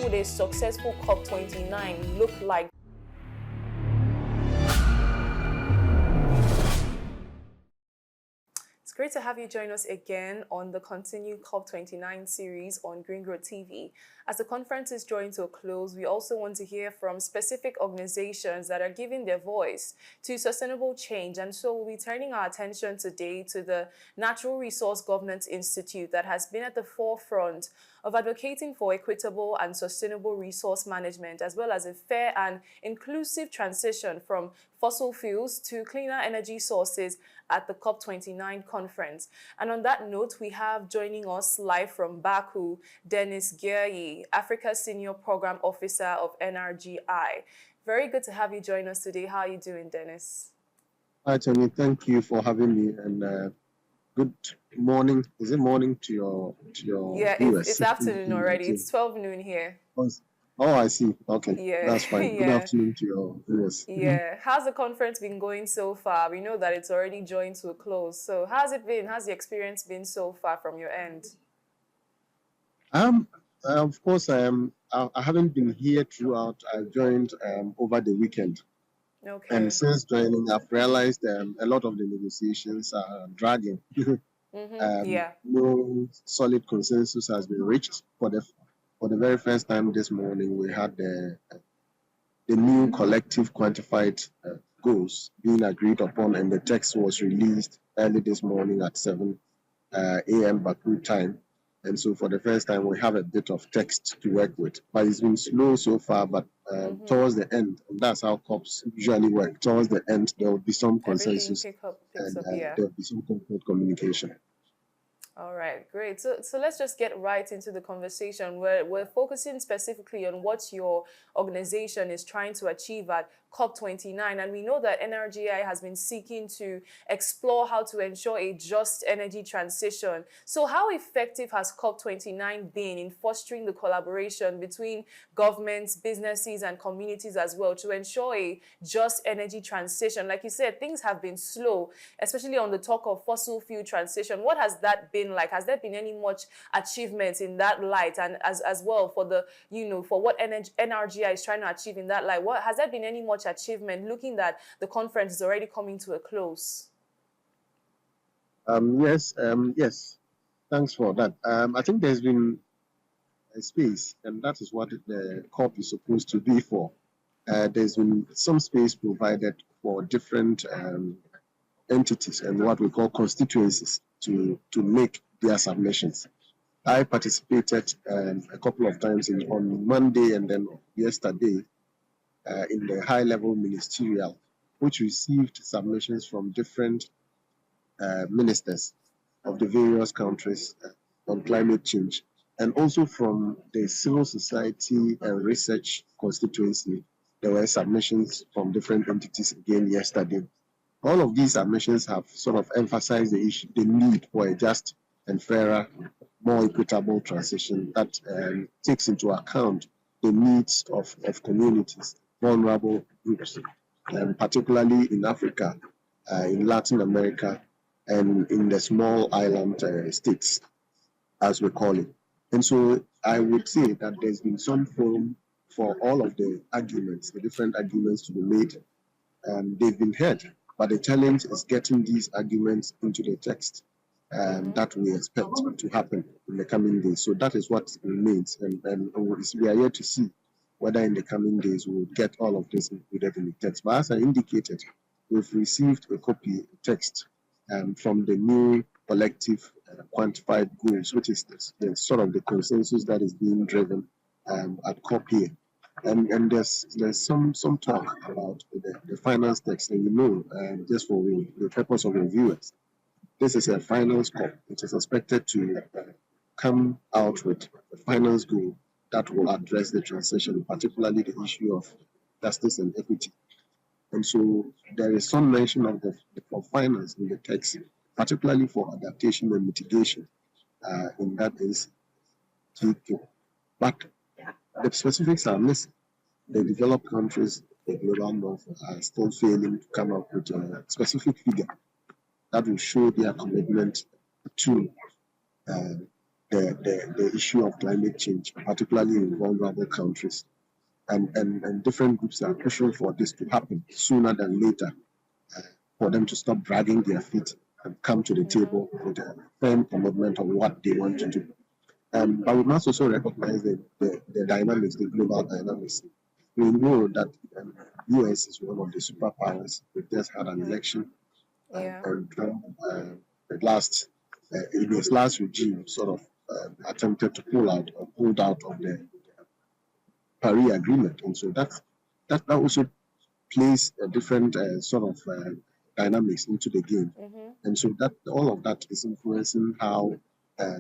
would a successful COP29 look like? It's great to have you join us again on the continued COP29 series on Green Growth TV. As the conference is drawing to a close, we also want to hear from specific organizations that are giving their voice to sustainable change. And so we'll be turning our attention today to the Natural Resource Governance Institute that has been at the forefront of advocating for equitable and sustainable resource management, as well as a fair and inclusive transition from fossil fuels to cleaner energy sources at the COP29 conference. And on that note, we have joining us live from Baku, Dennis Geryi, Africa Senior Program Officer of NRGI. Very good to have you join us today. How are you doing, Dennis? Hi, Tony. Thank you for having me, and good morning. Is it morning to your Yeah, viewers? it's afternoon already. It's 12 noon here. Oh, I see. Okay, yeah. That's fine. Good afternoon to your viewers. Yeah. How's the conference been going so far? We know that it's already drawing to a close. So how's it been? How's the experience been so far from your end? Of course, I haven't been here throughout. I joined over the weekend. Okay. And since joining, I've realized a lot of the negotiations are dragging. Yeah. No solid consensus has been reached. For the very first time this morning, we had the new collective quantified goals being agreed upon, and the text was released early this morning at 7 a.m. Baku time. And so for the first time, we have a bit of text to work with. But it's been slow so far, but towards the end, and that's how COPs usually work, towards the end, there will be some consensus and there will be some concrete communication. All right, great. So let's just get right into the conversation. We're focusing specifically on what your organization is trying to achieve at COP29. And we know that NRGI has been seeking to explore how to ensure a just energy transition. So how effective has COP29 been in fostering the collaboration between governments, businesses, and communities as well to ensure a just energy transition? Like you said, things have been slow, especially on the talk of fossil fuel transition. What has that been like? Has there been any much achievements in that light, and as well for the for what NRGI is trying to achieve in that light? What has there been any much achievement looking that the conference is already coming to a close? Yes. Thanks for that. I think there's been a space, and that is what the COP is supposed to be for. There's been some space provided for different entities and what we call constituencies to make their submissions. I participated a couple of times on Monday and then yesterday in the high-level ministerial, which received submissions from different ministers of the various countries on climate change, and also from the civil society and research constituency. There were submissions from different entities again yesterday. All of these submissions have sort of emphasized the need for a just and fairer, more equitable transition that takes into account the needs of communities, vulnerable groups, particularly in Africa, in Latin America, and in the small island states, as we call it. And so I would say that there's been some forum for all of the arguments, the different arguments to be made, and they've been heard. But the challenge is getting these arguments into the text that we expect to happen in the coming days. So that is what remains. And we are yet to see whether in the coming days we will get all of this included in the text. But as I indicated, we've received a copy text from the new collective quantified goals, which is the sort of the consensus that is being driven at COP here. And there's some talk about the finance text, and just for the purpose of the viewers, this is a finance COP. It is expected to come out with a finance goal that will address the transition, particularly the issue of justice and equity. And so there is some mention of finance in the text, particularly for adaptation and mitigation in that is key. But the specifics are missing. The developed countries, the global north, are still failing to come up with a specific figure that will show their commitment to the issue of climate change, particularly in vulnerable countries. And different groups are pushing for this to happen sooner than later, for them to stop dragging their feet and come to the table with a firm commitment on what they want to do. But we must also recognize the dynamics, the global dynamics. We know that US is one of the superpowers. We just had an election, and Trump, in his last regime, sort of attempted to pulled out of the Paris Agreement, and so that also plays a different sort of dynamics into the game, and so that all of that is influencing how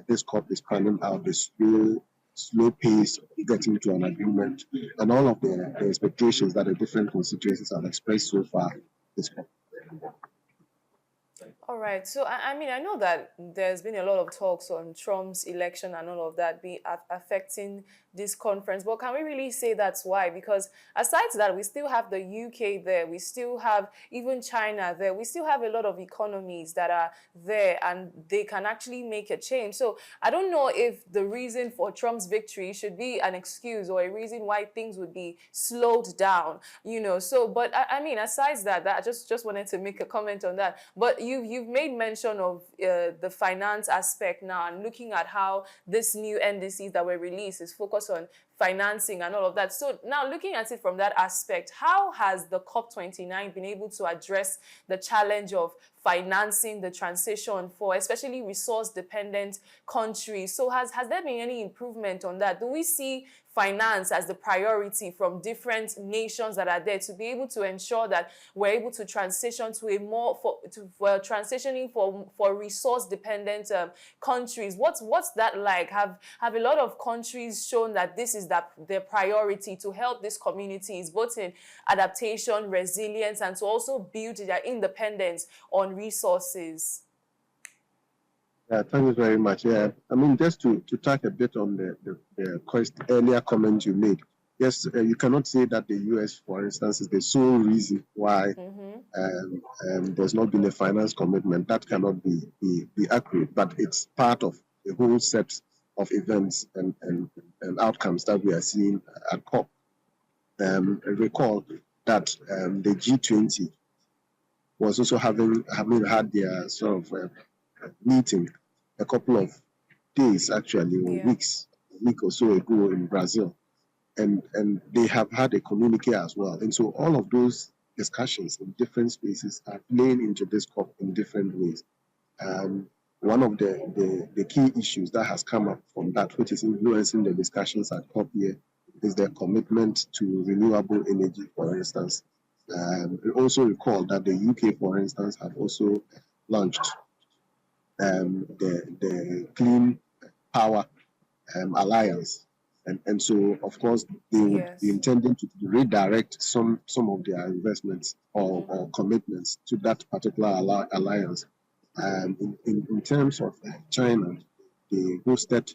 this COP is panning out, the slow pace of getting to an agreement, and all of the expectations that the different constituencies have expressed so far this COP. All right. So, I mean, I know that there's been a lot of talks on Trump's election and all of that be affecting this conference, but can we really say that's why? Because aside to that, we still have the UK there, we still have even China there, we still have a lot of economies that are there and they can actually make a change. So I don't know if the reason for Trump's victory should be an excuse or a reason why things would be slowed down, you know. So, but I mean, aside that, I just wanted to make a comment on that. But you've made mention of the finance aspect now, and looking at how this new NDCs that were released is focused on financing and all of that. So now looking at it from that aspect, how has the COP29 been able to address the challenge of financing the transition for especially resource-dependent countries? So has there been any improvement on that? Do we see finance as the priority from different nations that are there to be able to ensure that we're able to transition to a more transitioning for resource dependent countries? What's that like? Have a lot of countries shown that this is their priority to help these communities both in adaptation, resilience, and to also build their independence on resources? Yeah, thank you very much. Yeah, I mean, just to touch a bit on the earlier comment you made. Yes, you cannot say that the US, for instance, is the sole reason why there's not been a finance commitment. That cannot be accurate, but it's part of a whole set of events and outcomes that we are seeing at COP. Recall that the G20 was also having had their sort of meeting a couple of days, actually, or weeks, a week or so ago in Brazil, and they have had a communique as well. And so all of those discussions in different spaces are playing into this COP in different ways. One of the key issues that has come up from that, which is influencing the discussions at COP here, is the commitment to renewable energy, for instance. Also recall that the UK, for instance, have also launched the Clean Power Alliance. And so, of course, they would be intending to redirect some of their investments or commitments to that particular alliance. In terms of China, they hosted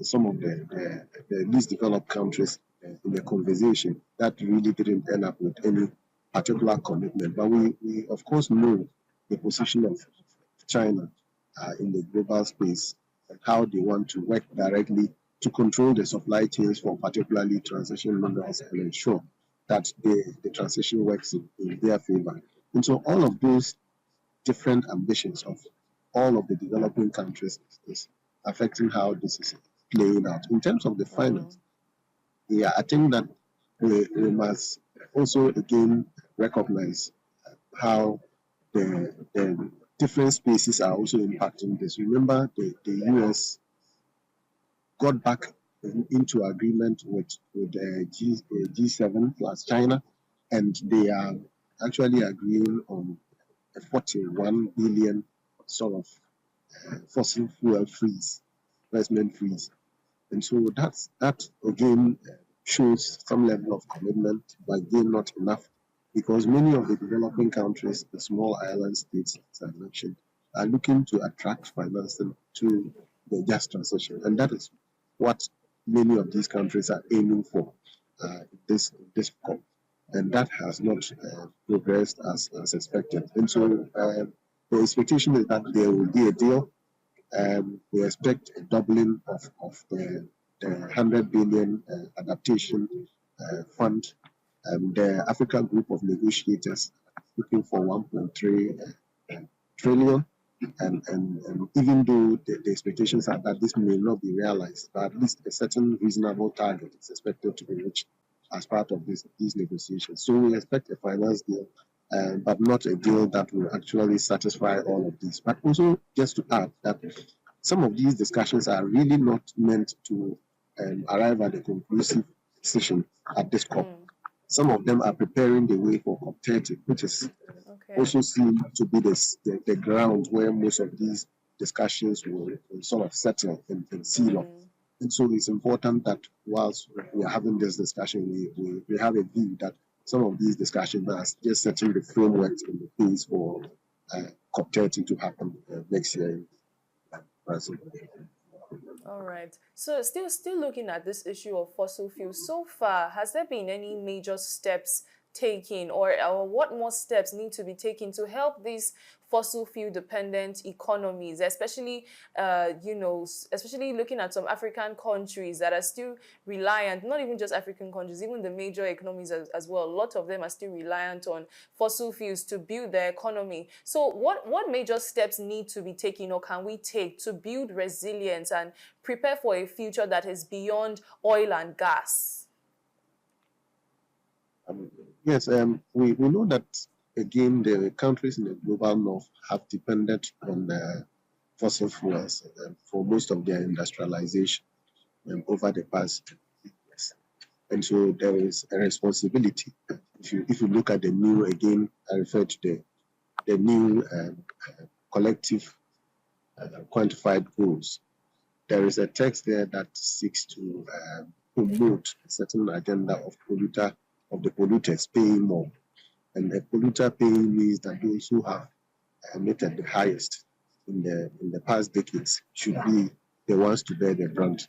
some of the least developed countries in the conversation that really didn't end up with any particular commitment. But we of course, know the position of China in the global space and how they want to work directly to control the supply chains for particularly transition minerals and ensure that the transition works in their favor. And so all of those different ambitions of all of the developing countries is affecting how this is playing out. In terms of the finance, I think that we must also again recognize how the different spaces are also impacting this. Remember, the US got back into agreement with G7 plus China, and they are actually agreeing on a 41 billion sort of fossil fuel freeze, investment freeze. And so that again shows some level of commitment, but again not enough, because many of the developing countries, the small island states, as I mentioned, are looking to attract financing to the just transition. And that is what many of these countries are aiming for this COP. And that has not progressed as expected. And so the expectation is that there will be a deal We expect a doubling of the 100 billion adaptation fund. The African group of negotiators looking for 1.3 trillion. And even though the expectations are that this may not be realized, but at least a certain reasonable target is expected to be reached as part of these negotiations. So we expect a finance deal, but not a deal that will actually satisfy all of these. But also, just to add that some of these discussions are really not meant to arrive at a conclusive decision at this COP. Some of them are preparing the way for COP30, which is also seen to be the ground where most of these discussions will sort of settle and seal off. And so it's important that whilst we are having this discussion, we have a view that some of these discussions are just setting the framework and the pace for COP30 to happen next year in Brazil. All right. So still looking at this issue of fossil fuels, so far, has there been any major steps taken, or what more steps need to be taken to help these fossil fuel dependent economies, especially especially looking at some African countries that are still reliant, not even just African countries, even the major economies as well. A lot of them are still reliant on fossil fuels to build their economy. So what major steps need to be taken, or can we take to build resilience and prepare for a future that is beyond oil and gas? Yes, we know that, again, the countries in the global north have depended on fossil fuels for most of their industrialization over the past years. And so there is a responsibility. If you look at the new, again, I refer to the new collective quantified goals. There is a text there that seeks to promote a certain agenda of the polluters paying more. And the polluter paying means that those who have emitted the highest in the past decades should be the ones to bear the brunt.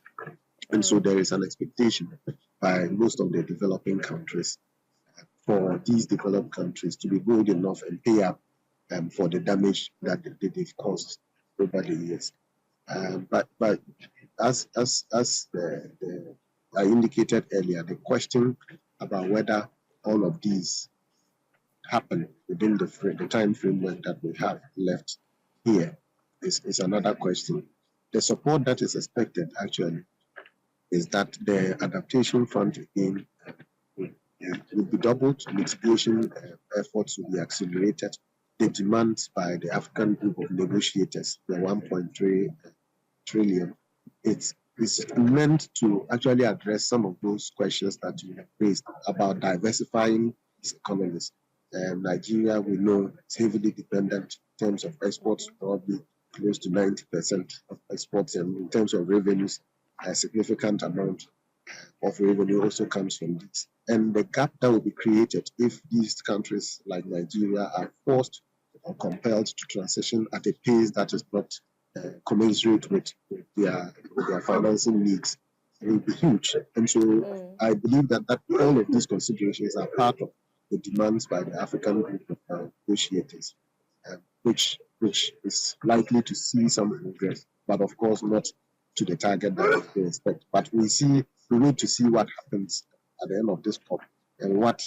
And so there is an expectation by most of the developing countries for these developed countries to be bold enough and pay up for the damage that they've caused over the years. But as I indicated earlier, the question about whether all of these happen within the time framework that we have left here is another question. The support that is expected actually is that the adaptation fund again will be doubled, mitigation efforts will be accelerated, the demands by the African group of negotiators, the 1.3 trillion, it's meant to actually address some of those questions that you have raised about diversifying these economies. Nigeria, we know, is heavily dependent in terms of exports, probably close to 90% of exports, and in terms of revenues, a significant amount of revenue also comes from this. And the gap that will be created if these countries like Nigeria are forced or compelled to transition at a pace that is not commensurate with their financing needs will be huge. And so I believe that all of these considerations are part of the demands by the African group of negotiators, which is likely to see some progress, but of course not to the target that we expect. But we need to see what happens at the end of this COP and what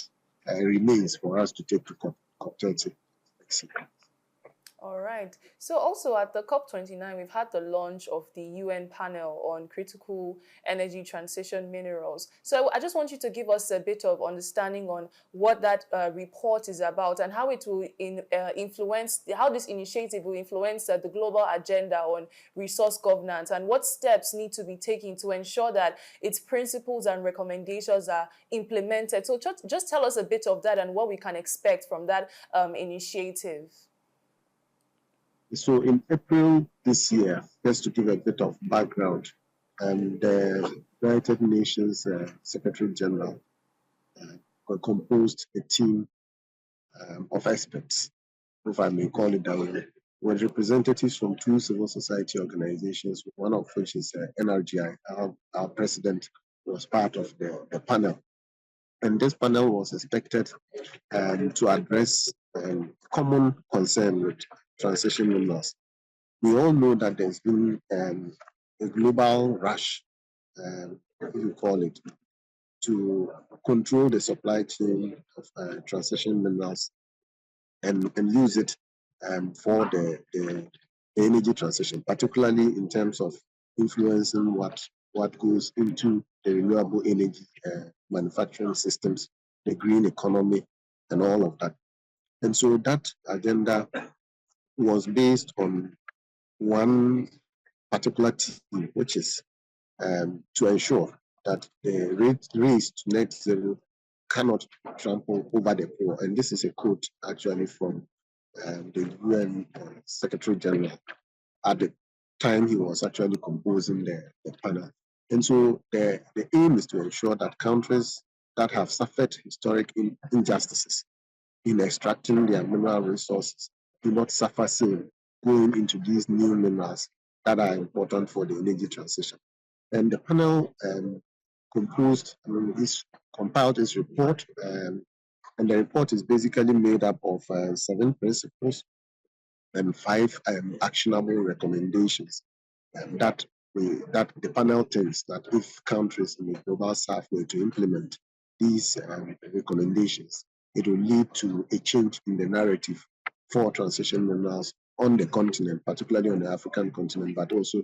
remains for us to take to COP30. All right. So also at the COP29, we've had the launch of the UN panel on critical energy transition minerals. So I just want you to give us a bit of understanding on what that report is about and how it will influence, how this initiative will influence the global agenda on resource governance, and what steps need to be taken to ensure that its principles and recommendations are implemented. So just tell us a bit of that and what we can expect from that initiative. So in April this year, just to give a bit of background, the United Nations Secretary General composed a team of experts, if I may call it that way, with representatives from two civil society organizations, one of which is NRGI. Our president was part of the panel. And this panel was expected to address common concern with transition minerals. we all know that there's been a global rush, if you call it, to control the supply chain of transition minerals and use it for the energy transition, particularly in terms of influencing what goes into the renewable energy manufacturing systems, the green economy, and all of that. And so that agenda was based on one particular theme, which is to ensure that the race to net zero cannot trample over the poor. And this is a quote actually from the UN Secretary General at the time he was actually composing the panel. And so the aim is to ensure that countries that have suffered historic injustices in extracting their mineral resources do not suffer same going into these new minerals that are important for the energy transition. And the panel compiled its report, and the report is basically made up of 7 principles and 5 actionable recommendations that the panel thinks that if countries in the global south were to implement these recommendations, it will lead to a change in the narrative for transition minerals on the continent, particularly on the African continent, but also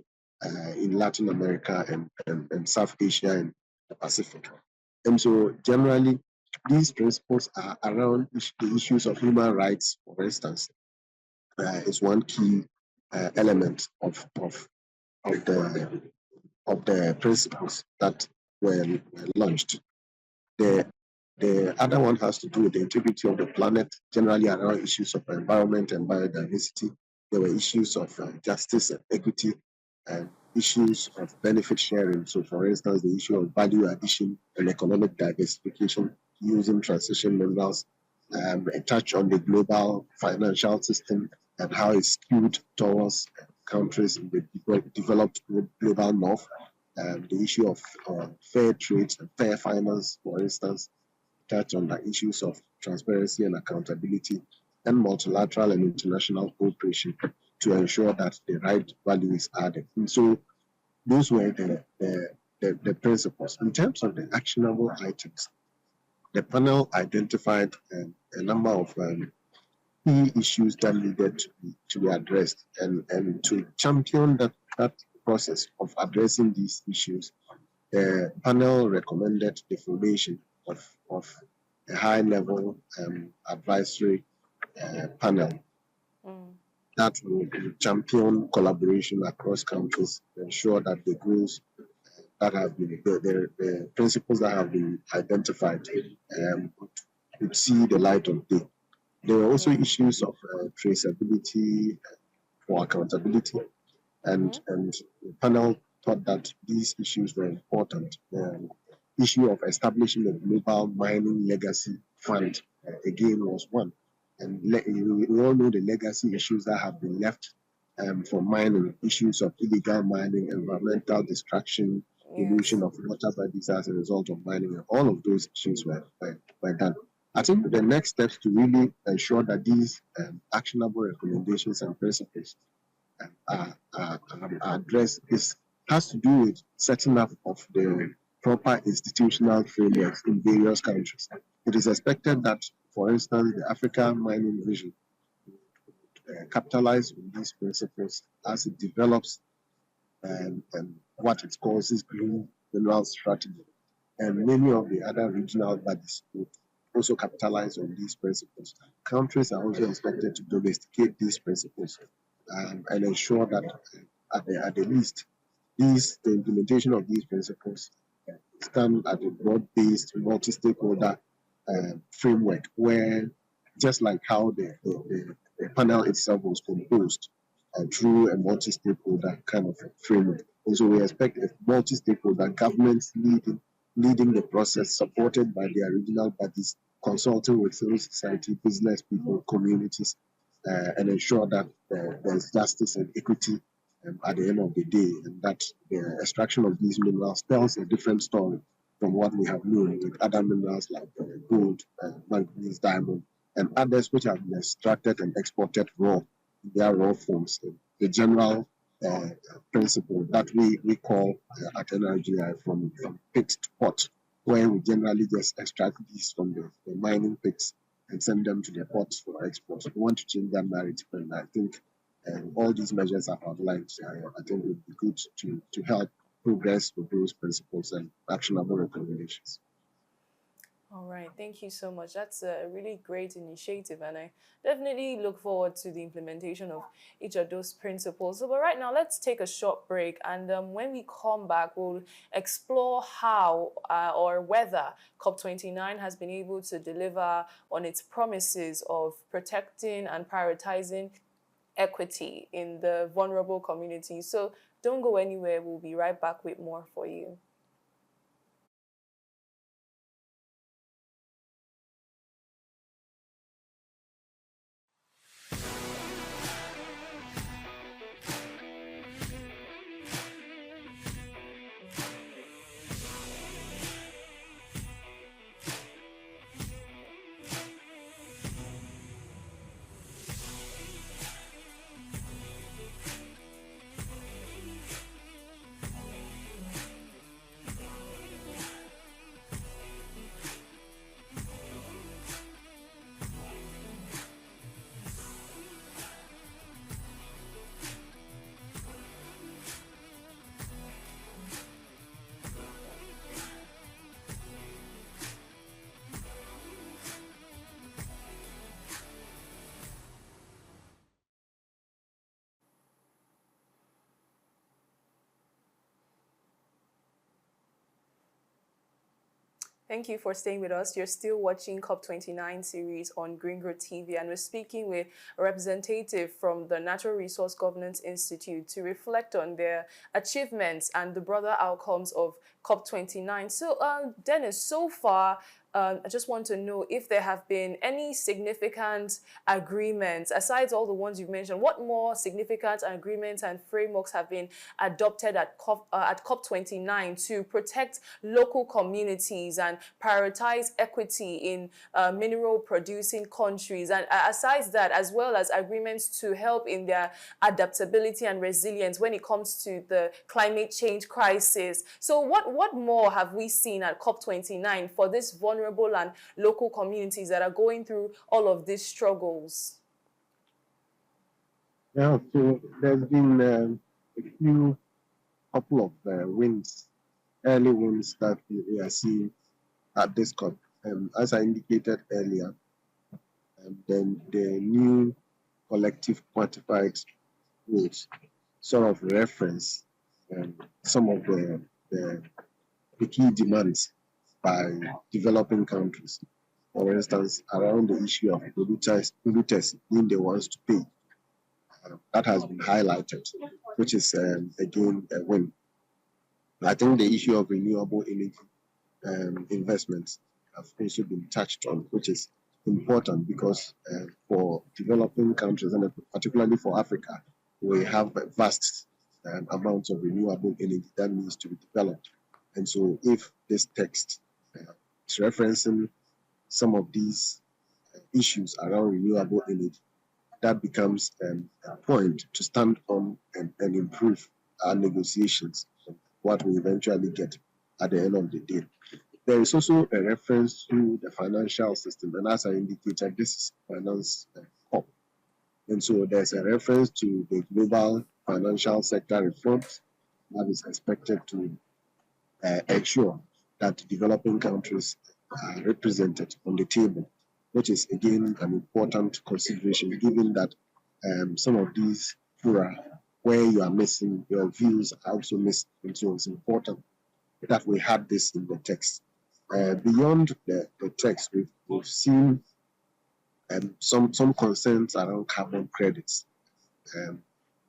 in Latin America and South Asia and the Pacific. And so generally, these principles are around the issues of human rights, for instance, is one key element of the principles that were launched. The the other one has to do with the integrity of the planet, generally around issues of environment and biodiversity. There were issues of justice and equity and issues of benefit sharing. So, for instance, the issue of value addition and economic diversification using transition minerals, a touch on the global financial system and how it's skewed towards countries in the developed global north, the issue of fair trade and fair finance, for instance, touch on the issues of transparency and accountability and multilateral and international cooperation to ensure that the right value is added. And so those were the principles. In terms of the actionable items, the panel identified a number of key issues that needed to be addressed, and to champion that process of addressing these issues, the panel recommended the formation of a high-level advisory panel that will champion collaboration across countries, ensure that the goals that have been, the principles that have been identified would see the light of day. There are also issues of traceability for accountability, and the panel thought that these issues were important. The issue of establishing a global mining legacy fund, again, was one. And we all know the legacy issues that have been left for mining, issues of illegal mining, environmental destruction, pollution of water bodies as a result of mining, and all of those issues were done. I think the next steps to really ensure that these actionable recommendations and principles are addressed has to do with setting up of the proper institutional frameworks in various countries. It is expected that, for instance, the African mining vision capitalize on these principles as it develops and what it calls its green mineral strategy. And many of the other regional bodies would also capitalize on these principles. Countries are also expected to domesticate these principles and ensure that at the least, the implementation of these principles stand at a broad-based, multi-stakeholder framework where, just like how the panel itself was composed through a multi-stakeholder kind of framework. And so we expect a multi-stakeholder governments leading the process, supported by their regional bodies, consulting with civil society, business people, communities, and ensure that there's justice and equity at the end of the day, and that the extraction of these minerals tells a different story from what we have known with other minerals like gold, manganese, diamond, and others which have been extracted and exported raw in their raw forms the general principle that we call at NRGI from pit to pot, where we generally just extract these from the mining pits and send them to the ports for export. We want to change that narrative, and I think all these measures I've outlined, I think would be good to help progress with those principles and actionable recommendations. All right, thank you so much. That's a really great initiative, and I definitely look forward to the implementation of each of those principles. So, but right now, let's take a short break, and when we come back, we'll explore how or whether COP29 has been able to deliver on its promises of protecting and prioritizing equity in the vulnerable communities. So, don't go anywhere. We'll be right back with more for you. Thank you for staying with us. You're still watching COP29 series on Green Growth TV, and we're speaking with a representative from the Natural Resource Governance Institute to reflect on their achievements and the broader outcomes of COP29. So, Dennis, so far, I just want to know if there have been any significant agreements, aside all the ones you've mentioned, what more significant agreements and frameworks have been adopted at COP29 to protect local communities and prioritize equity in mineral producing countries? And aside that, as well as agreements to help in their adaptability and resilience when it comes to the climate change crisis. So what more have we seen at COP29 for this vulnerable and local communities that are going through all of these struggles? Yeah, so there's been a couple of wins, early wins that we are seeing at this COP. As I indicated earlier, then the new collective quantified goals sort of reference some of the key demands by developing countries. For instance, around the issue of polluters being the ones to pay. That has been highlighted, which is again a win. I think the issue of renewable energy investments have also been touched on, which is important because for developing countries, and particularly for Africa, we have vast amounts of renewable energy that needs to be developed. And so if this text is referencing some of these issues around renewable energy, that becomes a point to stand on and improve our negotiations, what we eventually get at the end of the day. There is also a reference to the financial system, and as I indicated, this is finance COP. And so there's a reference to the global financial sector reforms that is expected to ensure that developing countries are represented on the table, which is again an important consideration, given that some of these fora where you are missing, your views are also missing. And so it's important that we had this in the text. Beyond the text, we've seen some concerns around carbon credits.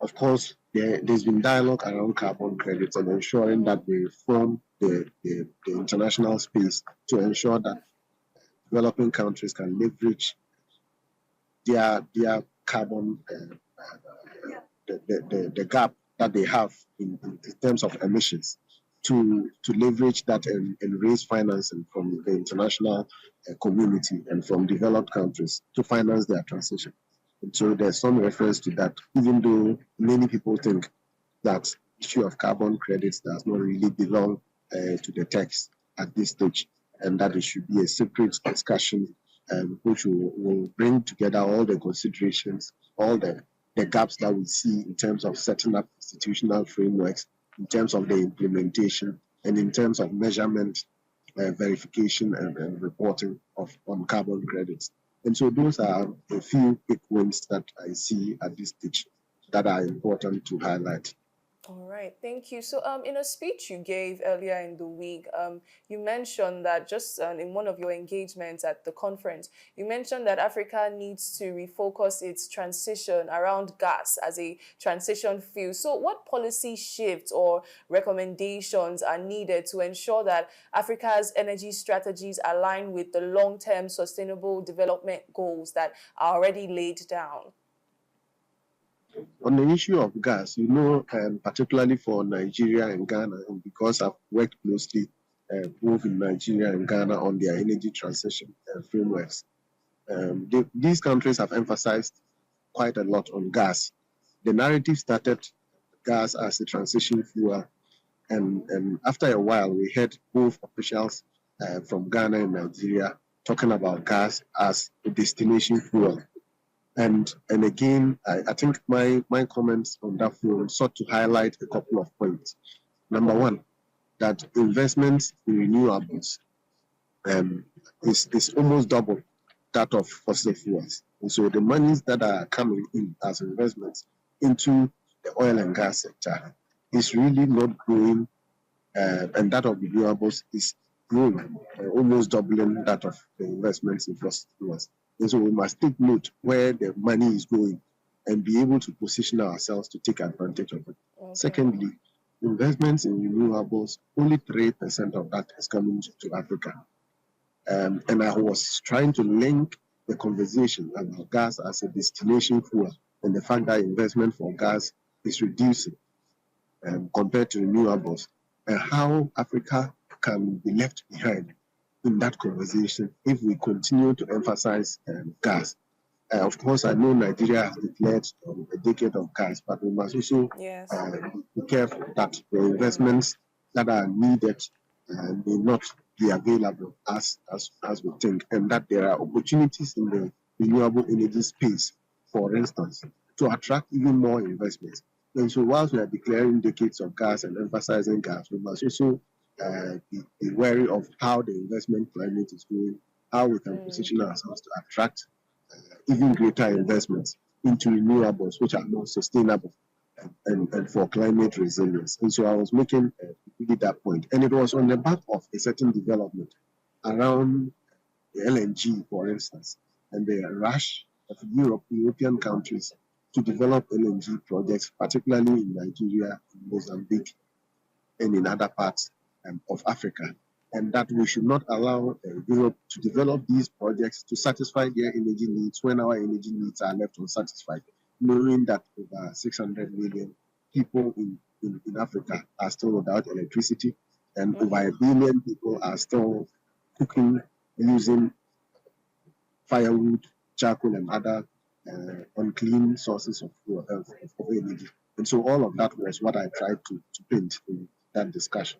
Of course, there's been dialogue around carbon credits and ensuring that we reform the international space to ensure that developing countries can leverage their carbon, the gap that they have in terms of emissions, to leverage that and raise financing from the international community and from developed countries to finance their transition. And so there's some reference to that, even though many people think that issue of carbon credits does not really belong to the text at this stage, and that it should be a separate discussion which will bring together all the considerations, all the gaps that we see in terms of setting up institutional frameworks, in terms of the implementation, and in terms of measurement, verification, and reporting on carbon credits. And so those are a few quick wins that I see at this stage that are important to highlight. All right, thank you. So, in a speech you gave earlier in the week, you mentioned that just in one of your engagements at the conference, you mentioned that Africa needs to refocus its transition around gas as a transition fuel. So, what policy shifts or recommendations are needed to ensure that Africa's energy strategies align with the long-term sustainable development goals that are already laid down? On the issue of gas, particularly for Nigeria and Ghana, and because I've worked closely both in Nigeria and Ghana on their energy transition frameworks, these countries have emphasized quite a lot on gas. The narrative started gas as a transition fuel, and after a while, we heard both officials from Ghana and Nigeria talking about gas as a destination fuel. And again, I think my comments on that forum sought to highlight a couple of points. Number one, that investments in renewables is almost double that of fossil fuels. And so the monies that are coming in as investments into the oil and gas sector is really not growing, and that of renewables is growing, almost doubling that of the investments in fossil fuels. And so we must take note where the money is going and be able to position ourselves to take advantage of it. Okay. Secondly, investments in renewables, only 3% of that is coming to Africa. And I was trying to link the conversation about gas as a destination fuel and the fact that investment for gas is reducing compared to renewables, and how Africa can be left behind in that conversation if we continue to emphasize gas. Of course, I know Nigeria has declared a decade of gas, but we must also be careful that the investments that are needed may not be available as we think, and that there are opportunities in the renewable energy space, for instance, to attract even more investments. And so whilst we are declaring decades of gas and emphasizing gas, we must also be wary of how the investment climate is going, how we can position ourselves to attract even greater investments into renewables, which are more sustainable and for climate resilience. And so I was making really that point. And it was on the back of a certain development around the LNG, for instance, and the rush of European countries to develop LNG projects, particularly in Nigeria, in Mozambique, and in other parts of Africa, and that we should not allow Europe to develop these projects to satisfy their energy needs when our energy needs are left unsatisfied, knowing that over 600 million people in Africa are still without electricity, and over 1 billion people are still cooking using firewood, charcoal, and other unclean sources of energy. And so all of that was what I tried to paint in that discussion.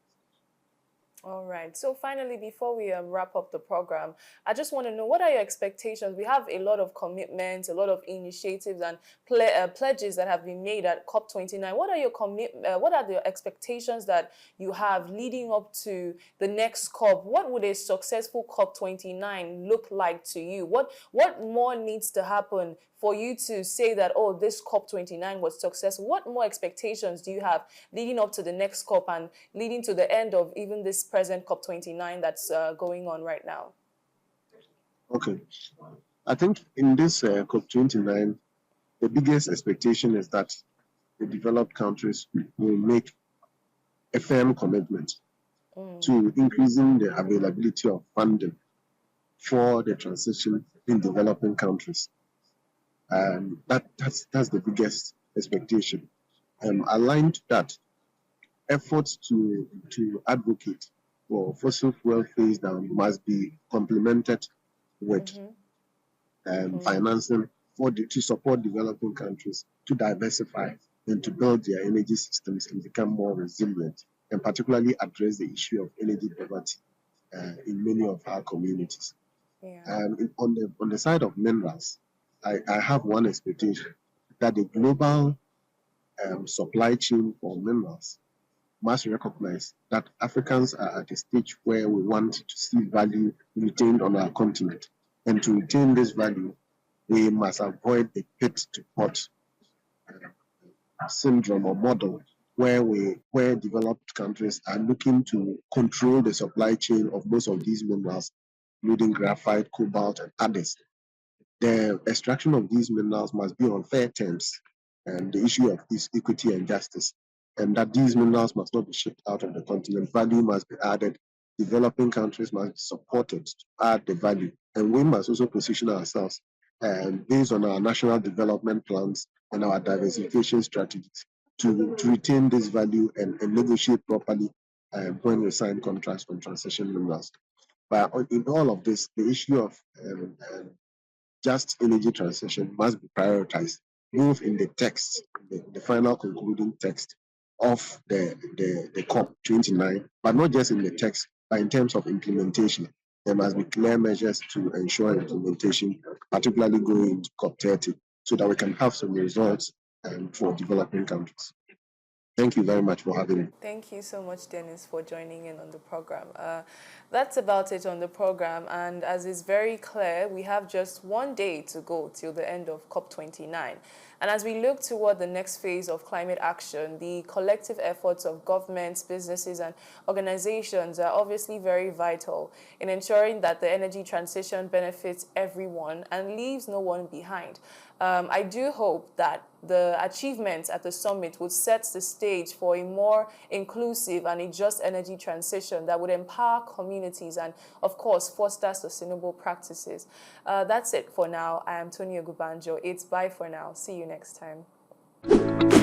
All right. So finally, before we wrap up the program, I just want to know, what are your expectations? We have a lot of commitments, a lot of initiatives and pledges that have been made at COP29. What are your what are the expectations that you have leading up to the next COP? What would a successful COP29 look like to you? What more needs to happen for you to say that, oh, this COP29 was successful? What more expectations do you have leading up to the next COP and leading to the end of even this present COP29 that's going on right now? Okay. I think in this COP29, the biggest expectation is that the developed countries will make a firm commitment to increasing the availability of funding for the transition in developing countries. That's the biggest expectation. Aligned to that, efforts to advocate for fossil fuel phase down must be complemented with financing to support developing countries to diversify and to build their energy systems and become more resilient, and particularly address the issue of energy poverty in many of our communities. Yeah. On the side of minerals, I have one expectation that the global supply chain for minerals must recognize that Africans are at a stage where we want to see value retained on our continent. And to retain this value, we must avoid the pit to pot syndrome or model where developed countries are looking to control the supply chain of most of these minerals, including graphite, cobalt, and others. The extraction of these minerals must be on fair terms, and the issue of is equity and justice, and that these minerals must not be shipped out of the continent. Value must be added. Developing countries must be supported to add the value, and we must also position ourselves based on our national development plans and our diversification strategies to retain this value and negotiate properly when we sign contracts on transition minerals. But in all of this, the issue of just energy transition must be prioritized, both in the text, the final concluding text of the COP29, but not just in the text, but in terms of implementation. There must be clear measures to ensure implementation, particularly going into COP30, so that we can have some results for developing countries. Thank you very much for having me. Thank you so much, Dennis, for joining in on the program. That's about it on the program. And as is very clear, we have just one day to go till the end of COP29. And as we look toward the next phase of climate action, the collective efforts of governments, businesses, and organizations are obviously very vital in ensuring that the energy transition benefits everyone and leaves no one behind. I do hope that the achievements at the summit would set the stage for a more inclusive and a just energy transition that would empower communities and, of course, foster sustainable practices. That's it for now. I am Tony Ogubanjo. It's bye for now. See you next time.